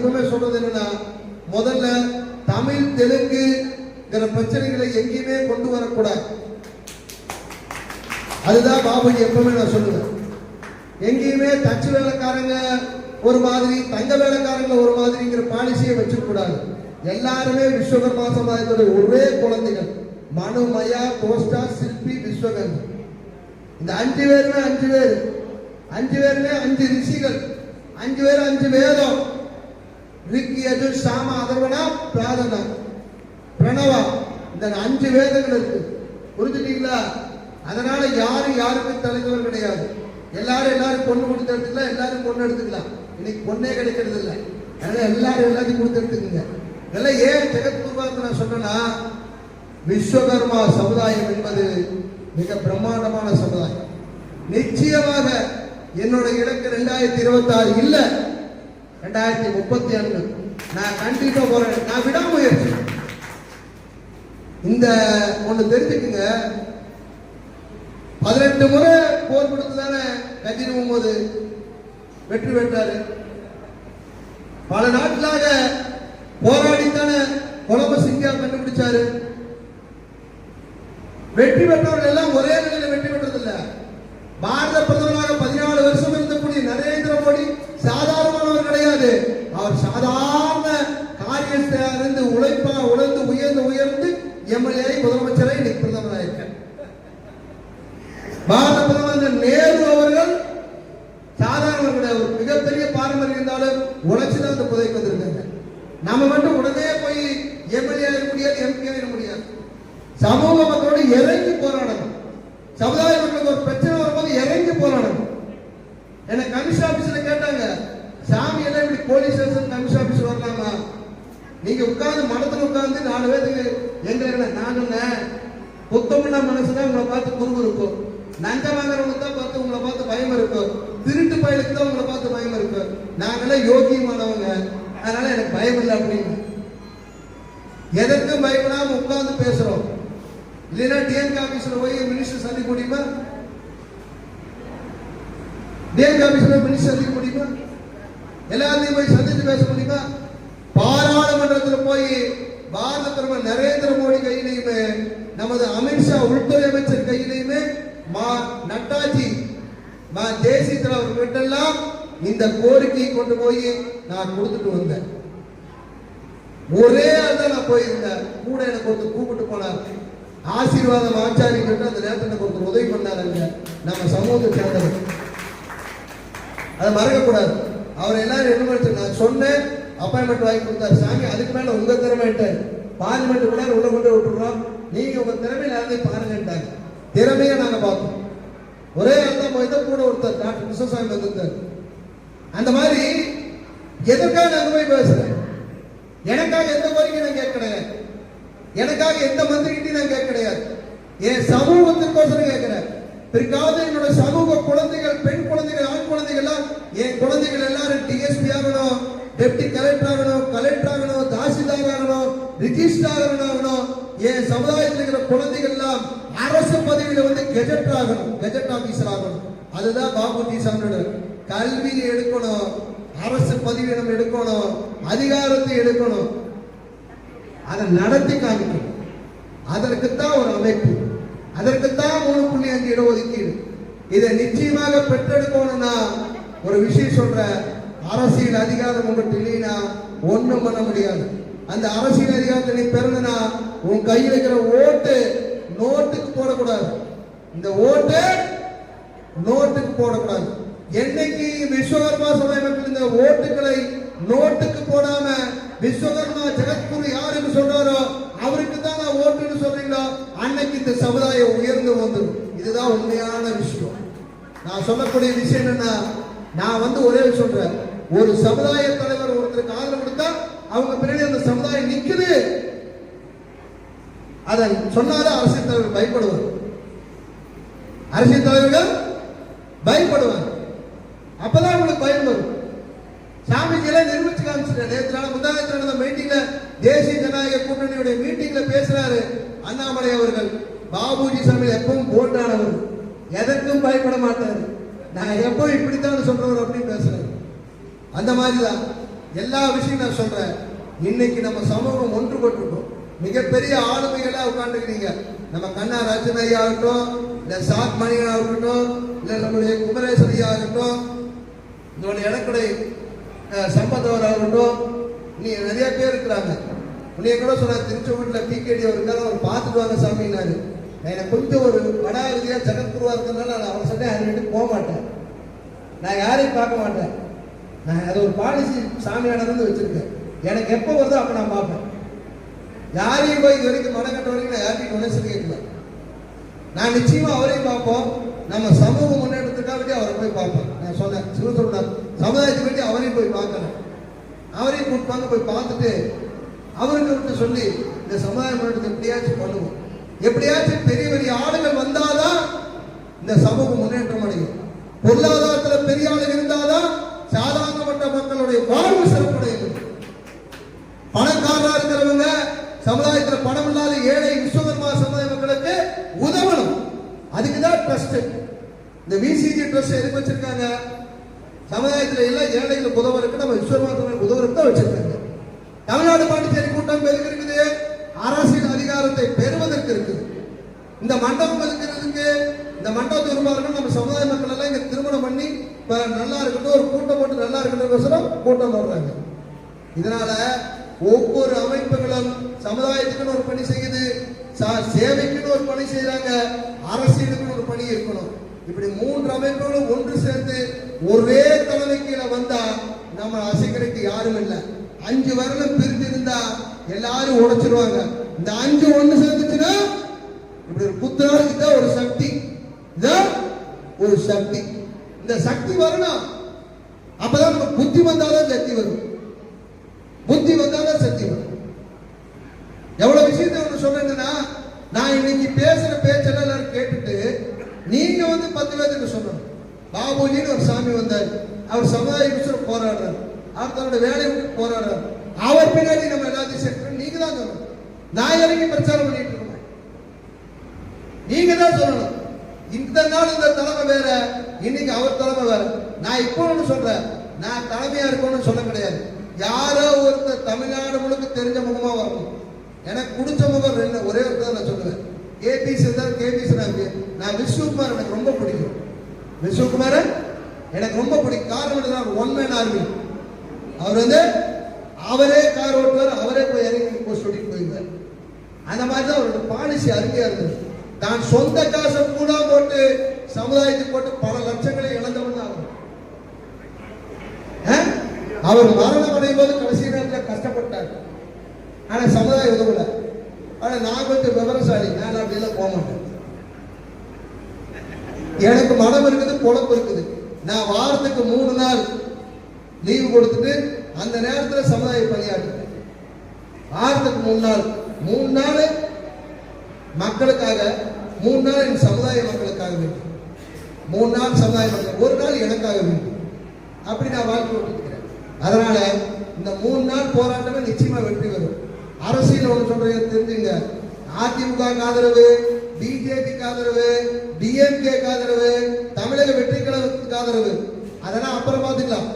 எப்பவுமே சொல்றது என்னன்னா, முதல்ல தமிழ் தெலுங்குங்கிற பிரச்சனைகளை எங்கேயுமே கொண்டு வரக்கூடாது. அதுதான் பாபுஜி எப்பவுமே நான் சொல்லுவேன். எங்கேயுமே தச்சு வேலைக்காரங்க ஒரு மாதிரி, தங்க வேலைக்காரங்க ஒரு மாதிரிங்கிற பாலிசியை வச்சுக்கூடாது. எல்லாருமே விஸ்வகர்மா சமுதாயத்தோட ஒரே குழந்தைகள். மனு, மயா, கோஷ்டா, சிற்பி, விஸ்வகர்மா. இந்த 5 பேருமே 5 பேர், 5 பேருமே 5 ரிஷிகள், 5 பேர் 5 வேதம். ரிக், யஜுர், சாம, அதர்வனா, பிராதனா, பிரணவா, இந்த 5 வேதங்கள் இருக்கு. புரிஞ்சுட்டீங்களா? அதனால யாரும் யாருக்கு தலைவர் கிடையாது. எல்லாரும் பொண்ணு கொடுத்து எடுத்துக்கலாம், எல்லாரும் பொண்ணு எடுத்துக்கலாம். இன்னைக்கு பொண்ணே கிடைக்கிறது இல்லை. அதனால எல்லாரும் எல்லாத்தையும் கொடுத்து எடுத்துக்கங்க. இதெல்லாம் ஏன் ஜெகத்குருவாக்கு நான் சொன்னா, விஸ்வகர்மா சமுதாயம் என்பது மிக பிரம்மாண்டமான சமுதாயம். நிச்சயமாக என்னோட இலக்கு 2026 இல்ல, 2032. நான் கண்டிப்பா போறேன். நான் விடாமுயற்சி. இந்த ஒண்ணு தெரிஞ்சுக்குங்க, 18 முறை போர் கொடுத்து தானே கஜினி முகமது வெற்றி பெற்றாரு. பல நாட்களாக போராடித்தானே கொலம்பஸ் இந்தியா கண்டுபிடிச்சாரு. வெற்றி பெற்றவர்கள் எல்லாம் ஒரே நிலையில வெற்றி பெற்றதில்லை. பாரத பிரதமராக 14 வருஷம் இருந்தக்கூடிய நரேந்திர மோடி சாதாரணமானவர் கிடையாது. அவர் சாதாரண காரியத்திலிருந்து உழைந்து உயர்ந்து எம்எல்ஏ முதலமைச்சரை இன்னைக்கு பிரதமராக இருக்கார். பாரத பிரதமர் நேரு அவர்கள் சாதாரண கிடையாது. மிகப்பெரிய பாரம்பரியம் இருந்தாலும் உழைச்சுதான் அந்த பதவிக்கு வந்திருக்காங்க. நம்ம மட்டும் உடனே போய் எம்எல்ஏ ஆக முடியாது, எம்பி ஆக முடியாது. சமூக மக்களோடு இறங்கி போராடணும். சமுதாய மக்களுக்கு ஒரு பிரச்சனை வரும்போது இறங்கி போராடணும். என்ன கமிஷன் ஆபீஸ்ல கேட்டாங்க, சாமி எல்லாம் இப்படி போலீஸ் ஸ்டேஷன் கமிஷன் ஆபீஸ் வரலாமா? நீங்க உட்கார்ந்து மனத்துல உட்கார்ந்து 4 பேருக்கு எங்க நாங்க புத்தமுன்னா மனசுதான் உங்களை பார்த்து குறுகு இருக்கும். நஞ்ச வாங்குறவங்களுக்கு தான் பார்த்து உங்களை பார்த்து பயம் இருக்கும். திருட்டு பயலுக்கு தான் உங்களை பார்த்து பயம் இருக்கும். நாங்கெல்லாம் யோகியமானவங்க, அதனால எனக்கு பயம் இல்லை அப்படின்னு எதற்கும் பயப்படாம உட்கார்ந்து பேசுறோம். இல்லைன்னா டிஎம்கே ஆபீஸ்ல போய் மினிஸ்டர் சந்திக்க முடியுமா? டிஎம்கே ஆபீஸ்ல மினிஸ்டர் சந்திக்க முடியுமா? எல்லாத்தையும் போய் சந்திச்சு பேச முடியுமா? பாராளுமன்றத்தில் போய் பாரத பிரதமர் நரேந்திர மோடி கையிலையுமே, நமது அமித்ஷா உள்துறை அமைச்சர் கையிலையுமே, நட்டாஜி தேசிய தலைவர் எல்லாம் இந்த கோரிக்கையை கொண்டு போய் நான் கொடுத்துட்டு வந்தேன். ஒரே ஆள் தான் நான் போயிருந்தேன். கூட எனக்கு ஒருத்தர் கூப்பிட்டு போனார். ஆசீர்வாதம் ஆச்சாரி கேட்டு அந்த நேரத்தில் எனக்கு ஒருத்தர் உதவி பண்ணாருங்க. நம்ம சமூகத்தை சேர்ந்தவர், அதை மறக்கக்கூடாது. அவர் எல்லாரும் என்ன பண்ணி நான் சொன்னேன், அப்பாயின்மெண்ட் வாங்கி கொடுத்தாரு. சாமி அதுக்கு மேல உங்க திறமைட்டு பார்லிமெண்ட் கூட உள்ள கொண்டு விட்டுறோம், நீங்க உங்க திறமையில எல்லாத்தையும் பாருங்கட்டாங்க. திறமையை நாங்க பார்த்தோம். ஒரே ஆள் தான் போய் தான் கூட ஒருத்தர் டாக்டர் கிருஷ்ணசாமி வந்திருந்தார். அந்த மாதிரி எதற்காக நான் போய் பேசுறேன்? எனக்காக எந்த கோரிக்கை நான் கேட்க கிடையாது. எனக்காக எந்த மந்திரிகிட்டையும் நான் கேட்க கிடையாது. என் சமூகத்திற்கோசரம் கேட்கிறேன். பிற்காவது என்னோட சமூக குழந்தைகள், பெண் குழந்தைகள், ஆண் குழந்தைகள் எல்லாம், என் குழந்தைகள் எல்லாரும் டிஎஸ்பி ஆகணும், டெப்டி கலெக்டர் ஆகணும், கலெக்டர் ஆகணும், தாசில்தார் ஆகணும், ரிஜிஸ்டர் ஆகணும். என் சமுதாயத்தில் இருக்கிற குழந்தைகள் எல்லாம் அரசு பதவியில வந்து கெஜெட் ஆகணும், கெஜெட் ஆபீசர் ஆகணும். அதுதான் பாபுஜி சாமியோட கல்வியை எடுக்கணும், அரசு பதவியை நம்ம எடுக்கணும், அதிகாரத்தை எடுக்கணும், அதை நடத்தி காமிக்கணும். அதற்குத்தான் ஒரு அமைப்பு, அதற்குத்தான் 3.5 இடஒதுக்கீடு. இதை நிச்சயமாக பெற்றெடுக்கணும்னா ஒரு விஷயம் சொல்ற, அரசியல் அதிகாரம் உங்கள்கிட்ட இல்லைன்னா ஒண்ணும் பண்ண முடியாது. அந்த அரசியல் அதிகாரத்தை நீ பெறணும்னா உன் கையில் இருக்கிற ஓட்டு நோட்டுக்கு போடக்கூடாது. இந்த ஓட்டு நோட்டுக்கு போடக்கூடாது. என்னைக்கு விஸ்வகர்மா சமுதாயம் இந்த ஓட்டுகளை நோட்டுக்கு போடாம விஸ்வகர்மா ஜெகத்குரு யார் என்று சொல்றாரோ அவருக்கு தான் நான் ஓட்டுன்னு சொல்றீங்களோ அன்னைக்கு இந்த சமுதாயம் உயர்ந்து வந்துடும். இதுதான் உண்மையான விஷயம். நான் சொல்லக்கூடிய விஷயம் என்னன்னா, நான் வந்து ஒரே சொல்றேன், ஒரு சமுதாய தலைவர் ஒருத்தருக்கு ஆதரவு கொடுத்தா அவங்க பின்னாடி அந்த சமுதாயம் நிக்குது. அதை சொன்னாதான் அரசியல் தலைவர் பயப்படுவார். அரசியல் தலைவர்கள் பயப்படுவாங்க. அப்பதான் உங்களுக்கு பயம் வரும். சாமிஜியெல்லாம் நிரூபிச்சு காமிச்சிட்டேன். நேற்று முந்தானத்தில் நடந்த மீட்டிங்ல, தேசிய ஜனநாயக கூட்டணியுடைய மீட்டிங்ல பேசுறாரு அண்ணாமலை அவர்கள். பாபுஜி சாமி எப்பவும் போட்டானவர், எதற்கும் பயப்பட மாட்டாரு. நான் எப்போ இப்படித்தான் சொல்றவர் அப்படின்னு பேசுறாரு. அந்த மாதிரிதான் எல்லா விஷயம் நான் சொல்றேன். இன்னைக்கு நம்ம சமூகம் ஒன்றுபட்டுட்டோம். மிகப்பெரிய ஆளுமைகளா உட்காந்துருக்கீங்க. நம்ம கண்ணா ரச்சனையா ஆகட்டும், இல்ல சாத் மணியனா ஆகட்டும், இல்ல நம்முடைய குமரேஸ்வரியா ஆகட்டும், நம்முடைய இடக்கடை சம்பந்தவர் ஆகட்டும், நீ நிறைய பேர் இருக்கிறாங்க. உன்னைய கூட சொன்ன திருச்செங்கோட்டில் பிகேடி இருக்காரு, அவர் பார்த்துட்டு வாங்க சாமினாரு. எனக்கு கொஞ்சம் ஒரு வடாகதியா ஜெகத்குருவா இருக்கிறதுனால நான் அவர் சொன்னேன் அது வீட்டுக்கு போக மாட்டேன், நான் யாரையும் பார்க்க மாட்டேன். நான் அது ஒரு பாலிசி சாமியானது வச்சிருக்கேன். எனக்கு எப்போ வருதோ அப்போ நான் பார்ப்பேன். யாரையும் போய் இது வரைக்கும் மனக்கட்ட வரைக்கும் நான் யார்கிட்டையும் டொனேஷன் கேட்கல. நான் நிச்சயமா அவரையும் பார்ப்போம். நம்ம சமூக முன்னேற்றத்துக்காக அவரை போய் பார்ப்பேன். நான் சொன்னேன் சிவசோட சமுதாயத்தை பற்றி அவரையும் போய் பார்க்கறேன். அவரையும் கூப்பிட்டாங்க, போய் பார்த்துட்டு அவருக்கு விட்டு சொல்லி இந்த சமுதாய முன்னேற்றத்தை எப்படியாச்சும் பண்ணுவோம். எப்படியாச்சும் பெரிய பெரிய ஆளுகள் வந்தாதான் இந்த சமூகம் முன்னேற்றம் அடையும். பொருளாதாரத்தில் பெரிய ஆளுகள் இருந்தாதான் சாதாரணப்பட்ட மக்களுடைய வாழ்வு சிறப்படையும். பணக்காரா இருக்கிறவங்க சமுதாயத்தில் பணம் இல்லாத ஏழை விஸ்வகர்மா சமுதாய மக்களுக்கு உதவணும். அதுக்குதான் ட்ரஸ்ட். இந்த விசிஜி ட்ரஸ்ட் எதுக்கு வச்சிருக்காங்க? சமுதாயத்தில் எல்லாம் ஏழைகளுக்கு உதவருக்கு, நம்ம விஸ்வகர்மா உதவருக்கு தான் வச்சிருக்காங்க. தமிழ்நாடு பாண்டிச்சேரி கூட்டம் எதுக்கு இருக்குது? அரசியல் அதிகாரத்தை பெறுவதற்கு இருக்குது. இந்த மண்டபம் இருக்கிறதுக்கு, இந்த மண்டபத்தில் இருப்பார்கள் நம்ம சமுதாய மக்கள் எல்லாம் இங்க திருமணம் பண்ணி நல்லா இருக்கட்டும், ஒரு கூட்டம் போட்டு நல்லா இருக்கட்டும் கூட்டம் போடுறாங்க. இதனால ஒவ்வொரு அமைப்புகளும் சமுதாயத்துக்குன்னு ஒரு பணி செய்யுது, சேவைக்குன்னு ஒரு பணி செய்யறாங்க, அரசியலுக்குன்னு ஒரு பணி இருக்கணும். இப்படி மூன்று அமைப்புகளும் ஒன்று சேர்ந்து ஒரே தலைமை கீழே வந்தா நம்ம அசைக்கிறதுக்கு யாரும் இல்லை. 5 வருடம் பிரிந்து இருந்தா எல்லாரும் உடைச்சிருவாங்க. இந்த 5 ஒண்ணு சேர்ந்துச்சுன்னா இப்படி ஒரு புத்தகம் இதான் ஒரு சக்தி, இதான் ஒரு சக்தி. இந்த சக்தி வரணும். அப்பதான் நம்ம புத்தி வந்தாதான் சக்தி வரும். புத்தி வந்தாதான் சக்தி வரும். எவ்வளவு விஷயத்தை ஒண்ணு சொல்றேன்னா, நான் இன்னைக்கு பேசுற பேச்செல்லாம் எல்லாரும் கேட்டுட்டு நீங்க 10 பேருக்கு சொல்லணும். பாபுஜின்னு ஒரு சாமி வந்தார், அவர் சமுதாய போராடுறாரு, அவர் தன்னுடைய வேலையை விட்டு போராடுறாரு. அவர் பின்னாடி நம்ம எல்லாத்தையும் சேர்க்கணும். நீங்க தான் சொல்லணும். நான் இறங்கி பிரச்சாரம் பண்ணிட்டு இருக்கோம், நீங்க தான் சொல்லணும். இந்த நாள் இந்த தலைமை வேற, இன்னைக்கு அவர் தலைமை வேற. நான் இப்போ ஒண்ணு சொல்றேன், நான் தலைமையா இருக்கணும்னு சொல்ல கிடையாது. யாரோ ஒருத்தர் தமிழ்நாடு முழுக்க தெரிஞ்ச முகமா வரணும். எனக்கு பிடிச்ச முகம் ஒரே ஒருத்தர் நான் சொல்லுவேன், கேபிசி தான். கேபிசி நான் விஸ்வகுமார் எனக்கு ரொம்ப பிடிக்கும். விஸ்வகுமார் எனக்கு ரொம்ப பிடிக்கும். காரணம் ஒன் மேன் ஆர்மி. அவர் அவரே கார் ஓட்டுவார், அவரே போய் இறங்கி போஸ்ட் ஓட்டிட்டு போயிருந்தார். அந்த மாதிரி தான் அவரோட பாலிசி அருமையா இருந்தது. தான் சொந்த காசை கூட போட்டு சமுதாயத்துக்கு போட்டு பல லட்சங்களை இழந்தவன் தான் அவர் மரணம் அடையும் போது கடைசி நேரத்தில் கஷ்டப்பட்டார். ஆனா சமுதாயம் உதவல. ஆனா நான் கொஞ்சம் விவரசாலி, நான் அப்படியெல்லாம் போக மாட்டேன். எனக்கு மனம் இருக்குது, பொழப்பு இருக்குது. நான் வாரத்துக்கு 3 நாள் லீவு கொடுத்துட்டு அந்த நேரத்தில் சமுதாய பணியாற்றுறேன். வாரத்துக்கு 3 நாள் மக்களுக்காக, 3 நாள் என் சமுதாய மக்களுக்காக வேண்டும், 3 நாள் சமுதாய மக்கள், 1 நாள் எனக்காக வேண்டும். அப்படி நான் வாழ்க்கை ஓட்டிக்கிறேன். அதனால இந்த 3 நாள் போராட்டமே நிச்சயமா வெற்றி வரும். அரசியல் ஒன்று சொல்றேன் தெரிஞ்சுங்க. அதிமுக ஆதரவு, பிஜேபிக்கு ஆதரவு, டிஎம்கே ஆதரவு, தமிழக வெற்றி கழகத்துக்கு ஆதரவு, அதெல்லாம் அப்புறம் பார்த்துக்கலாம்.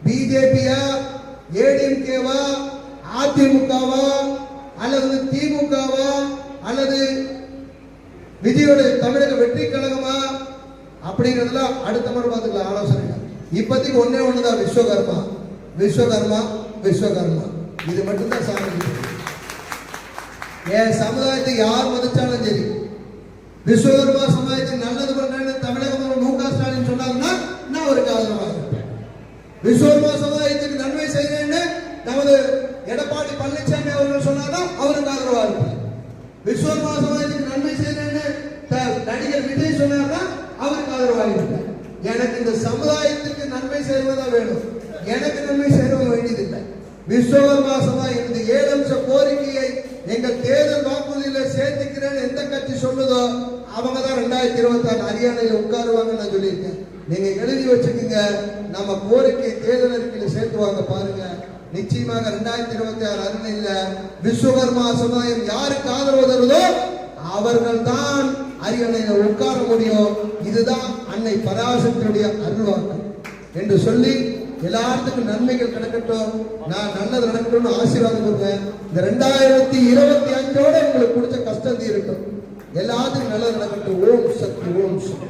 பிஜேபியா, ஏடிஎம்கேவா, அதிமுகவா, அல்லது திமுகவா, அல்லது விஜயோட தமிழக வெற்றி கழகமா, அப்படிங்கிறதுலாம் அடுத்த முறை பார்த்துக்கலாம், ஆலோசனை. இப்போதைக்கு ஒண்ணுதான், விஸ்வகர்மா விஸ்வகர்மா விஸ்வகர்மா. இது மட்டும்தான் சாமி. என் சமுதாயத்தை யார் மதிச்சாலும் சரி, விஸ்வகர்மா சமுதாயத்துக்கு நல்லது பண்றேன்னு தமிழக முதல்வர் மு க ஸ்டாலின் சொன்னாங்கன்னா நான் அவருக்கு ஆதரவாக இருப்பேன். விஸ்வகர்மா சமுதாயத்துக்கு நன்மை செய்யறேன்னு நமது எடப்பாடி பழனிசாமி அவர்கள் சொன்னாதான் அவருக்கு ஆதரவாக இருப்பேன். விஸ்வகர்மா சமுதாயத்துக்கு நன்மை செய்யறேன்னு நடிகர் விஜய் சொன்னார்னா அவருக்கு ஆதரவாக இருப்பேன். எனக்கு இந்த சமுதாயத்துக்கு நன்மை செய்வதா வேணும், எனக்கு நன்மை செய்ய வேண்டியதில்லை. விஸ்வகர்மா சமுதாயம் இந்த 7 அம்ச கோரிக்கையை எங்கள் தேர்தல் வாக்குறுதியில சேர்த்துக்கிறேன்னு எந்த கட்சி சொல்லுதோ அவங்க தான் 2026 ஹரியானாவில் உட்காருவாங்க நான் சொல்லியிருக்கேன். நீங்க எழுதி வச்சுக்கோங்க. நம்ம கோரிக்கை தேர்தல் அறிக்கையில சேர்த்துவாங்க பாருங்க. நிச்சயமாக 2026 ஹரியானாவில் விஸ்வகர்மா சமுதாயம் யாருக்கு ஆதரவு தருதோ அவர்கள் தான் ஹரியானாவில் உட்கார முடியும். இதுதான் அன்னை பராசக்தியுடைய அருள்வாக்கு என்று சொல்லி எல்லாத்துக்கும் நன்மைகள் நடக்கட்டும், நான் நல்லது நடக்கட்டும்னு ஆசீர்வாதம் கொடுங்க. இந்த 2025ஓட உங்களுக்கு பிடிச்ச கஷ்டம் தீரட்டும், எல்லாத்துக்கும் நல்லது நடக்கட்டும். ஓம் சக்தி, ஓம் சக்தி.